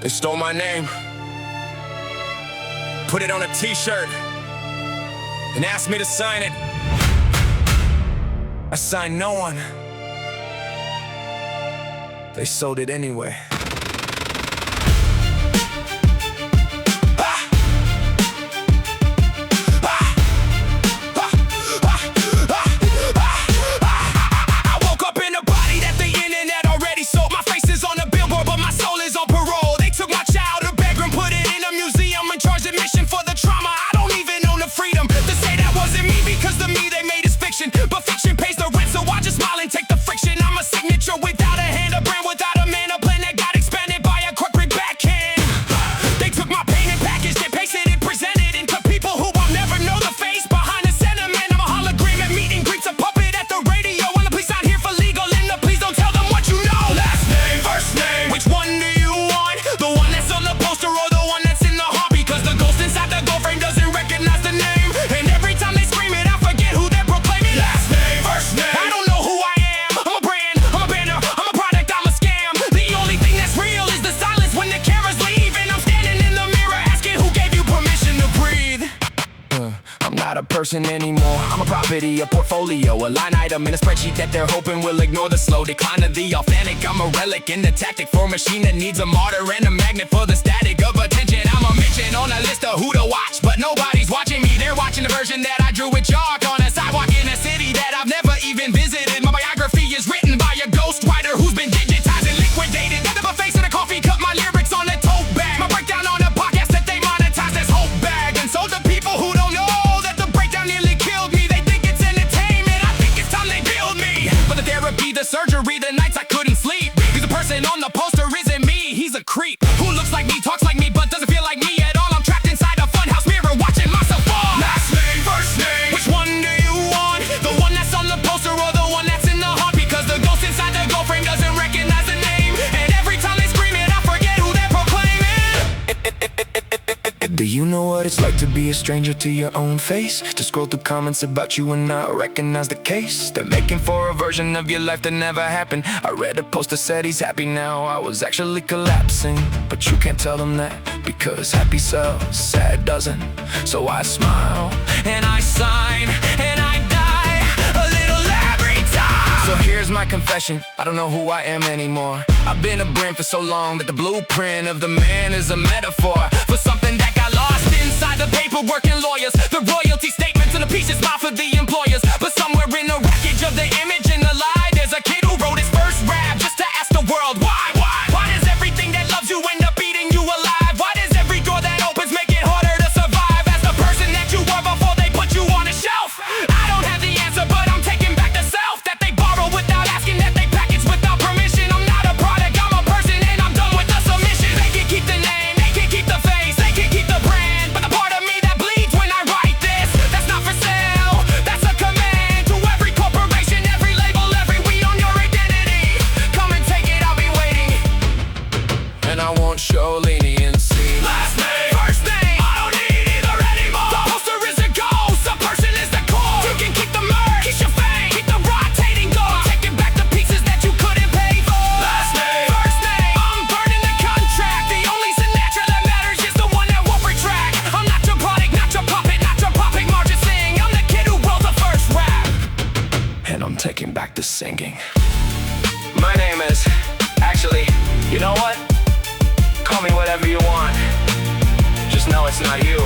They stole my name, put it on a t-shirt, and asked me to sign it. I signed no one. They sold it anyway. But fiction pays the rent, so I just smile and take the friction. I'm a signature without a hand, a brand without a man, a plan that got expanded by a corporate backhand. They took my pain and packaged it, pasted it, presented it to people who will never know the face behind the sentiment. I'm a hologram at meet and greets, a puppet at the radio, and the police not here for legal, and the please don't tell them what you know. Last name, first name, which one do you want? The one that's on the poster or the one that's in the heart? Because the ghost inside the gold frame doesn't recognize the name, and every time they scream it, I forget who they're proclaiming. Last name, first name, I don't know who I am. I'm a brand, I'm a banner, I'm a product, I'm a scam. The only thing that's real is the silence when the cameras leave, and I'm standing in the mirror asking who gave you permission to breathe. I'm not a person anymore. I'm a property, a portfolio, a line item in a spreadsheet that they're hoping will ignore the slow decline of the authentic. I'm a relic in the tactic for a machine that needs a martyr and a magnet for the static of attention. I'm a mention on a list of who to watch, but nobody's watching me. They're watching the version that I drew with chalk on a sidewalk in a city that I've never even visited. My biography is written by a ghostwriter who's been digitized and liquidated. Got the face in a coffee cup, my lyrics on a tote bag. My breakdown on a podcast that they monetize as hope bag. And so the people who don't know that the breakdown nearly killed me, they think it's entertainment. I think it's time they build me. But the therapy, the surgery, the nights I couldn't sleep. Because the person on the poster isn't me, he's a creep who looks like me, talks like me, but doesn't feel like me at all. I'm trapped inside a funhouse mirror watching myself fall. Last name, first name, which one do you want? The one that's on the poster or the one that's in the heart? Because the ghost inside the gold frame doesn't recognize the name, and every time they scream it, I forget who they're proclaiming. Do you know what it's like to be a stranger to your own face? To scroll through comments about you and not recognize the case. They're making for a version of your life that never happened. I read a post that said he's happy now. I was actually collapsing, but you can't tell them that, because happy sells, sad doesn't. So I smile, and I sign, and I die a little every time. So here's my confession, I don't know who I am anymore. I've been a brand for so long that the blueprint of the man is a metaphor for something that got lost inside the paperwork and lawyers. The royalty statements and the pieces smile for the employers. But somewhere in the wreckage of the image and the lie, there's a kid who wrote his first rap just to ask the world why? Why does everything that loves you end up eating you alive? Why does every door that opens make it harder to survive as the person that you were before they put you on a shelf? I don't have the answer, but I'm taking back the self that they borrow without asking, that they package without permission. I'm not a product, I'm a person, and I'm done with the submission. They can keep the name, they can keep the face, they can keep the brand, but the part of me that bleeds when I write this, that's not for sale, that's a command to every corporation, every label, every we own your identity. Come and take it, I'll be waiting, and I won't show leniency. Last name, first name, I don't need either anymore. The poster is a ghost, a person is the core. You can keep the merch, keep your fame, keep the rotating door, taking back the pieces that you couldn't pay for. Last name, first name, I'm burning the contract. The only signature that matters is the one that won't retract. I'm not your product, not your puppet, not your popping margin sing. I'm the kid who wrote the first rap, and I'm taking back the singing. My name is, actually, you know what? Call me whatever you want. Just know it's not you.